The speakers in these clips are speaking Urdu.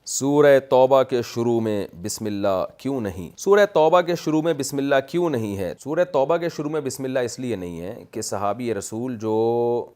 سورہ توبہ کے شروع میں بسم اللہ کیوں نہیں؟ سورہ توبہ کے شروع میں بسم اللہ کیوں نہیں ہے؟ سورہ توبہ کے شروع میں بسم اللہ اس لیے نہیں ہے کہ صحابی رسول جو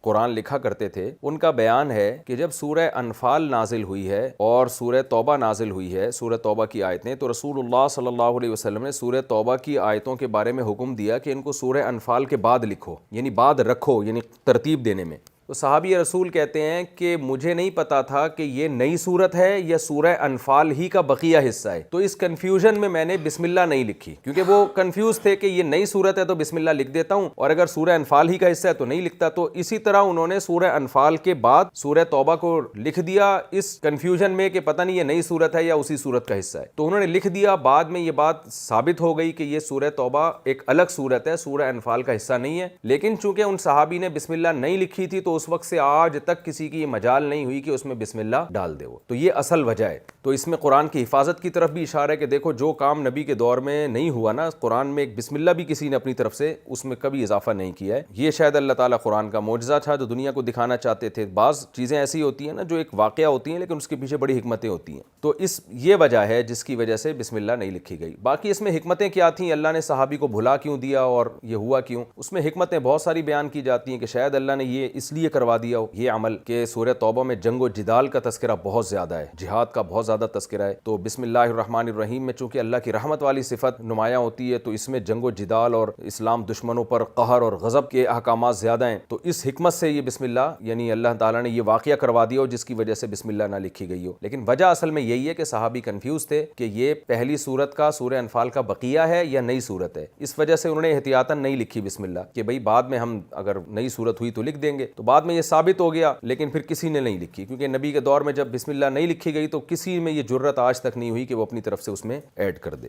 قرآن لکھا کرتے تھے ان کا بیان ہے کہ جب سورہ انفال نازل ہوئی ہے اور سورہ توبہ نازل ہوئی ہے، سورہ توبہ کی آیتیں، تو رسول اللہ صلی اللہ علیہ وسلم نے سورہ توبہ کی آیتوں کے بارے میں حکم دیا کہ ان کو سورہ انفال کے بعد لکھو، یعنی بعد رکھو، یعنی ترتیب دینے میں۔ تو صحابی رسول کہتے ہیں کہ مجھے نہیں پتا تھا کہ یہ نئی صورت ہے یا سورہ انفال ہی کا بقیہ حصہ ہے، تو اس کنفیوژن میں نے بسم اللہ نہیں لکھی، کیونکہ وہ کنفیوز تھے کہ یہ نئی صورت ہے تو بسم اللہ لکھ دیتا ہوں، اور اگر سورہ انفال ہی کا حصہ ہے تو نہیں لکھتا۔ تو اسی طرح انہوں نے سورہ انفال کے بعد سورہ توبہ کو لکھ دیا اس کنفیوژن میں کہ پتہ نہیں یہ نئی صورت ہے یا اسی صورت کا حصہ ہے، تو انہوں نے لکھ دیا۔ بعد میں یہ بات ثابت ہو گئی کہ یہ سورہ توبہ ایک الگ صورت ہے، سورہ انفال کا حصہ نہیں ہے، لیکن چونکہ ان صحابی نے بسم اللہ نہیں لکھی تھی تو اس وقت سے آج تک کسی کی یہ مجال نہیں ہوئی کہ اس میں بسم اللہ ڈال دے وہ، تو یہ اصل وجہ ہے۔ تو اس میں قرآن کی حفاظت کی طرف بھی اشارہ ہے کہ دیکھو جو کام نبی کے دور میں نہیں ہوا نا، قرآن میں ایک بسم اللہ بھی کسی نے اپنی طرف سے اس میں کبھی اضافہ نہیں کیا ہے۔ یہ شاید اللہ تعالیٰ قرآن کا معجزہ تھا جو دنیا کو دکھانا چاہتے تھے۔ بعض چیزیں ایسی ہوتی ہیں نا جو ایک واقعہ ہوتی ہیں لیکن اس کے پیچھے بڑی حکمتیں ہوتی ہیں، تو یہ وجہ ہے جس کی وجہ سے بسم اللہ نہیں لکھی گئی۔ باقی اس میں حکمتیں کیا تھیں، اللہ نے صحابی کو بھلا کیوں دیا اور یہ ہوا کیوں، اس میں حکمتیں بہت ساری بیان کی جاتی ہیں کہ شاید اللہ نے یہ اس لیے کروا دیا ہو یہ عمل کہ سورہ توبہ میں جنگ و جدال کا تذکرہ بہت زیادہ ہے، جہاد کا بہت زیادہ تذکرہ ہے، تو بسم اللہ الرحمن الرحیم میں چونکہ اللہ کی رحمت والی صفت نمایاں ہوتی ہے تو اس میں جنگ و جدال اور اسلام دشمنوں پر قہر اور غضب کے احکامات زیادہ ہیں، تو اس حکمت سے یہ بسم اللہ یعنی اللہ تعالیٰ نے یہ واقعہ کروا دیا ہو جس کی وجہ سے بسم اللہ نہ لکھی گئی ہو۔ لیکن وجہ اصل میں یہی ہے کہ صحابی کنفیوز تھے کہ یہ پہلی صورت کا سورہ انفال کا بقیہ ہے یا نئی صورت ہے، اس وجہ سے انہوں نے احتیاطاً نہیں لکھی بسم اللہ کہ بھئی بعد میں ہم اگر نئی صورت ہوئی تو لکھ دیں گے، تو بعد میں یہ ثابت ہو گیا لیکن پھر کسی نے نہیں لکھی، کیونکہ نبی کے دور میں جب بسم اللہ نہیں لکھی گئی تو کسی میں یہ جرت آج تک نہیں ہوئی کہ وہ اپنی طرف سے اس میں ایڈ کر دے۔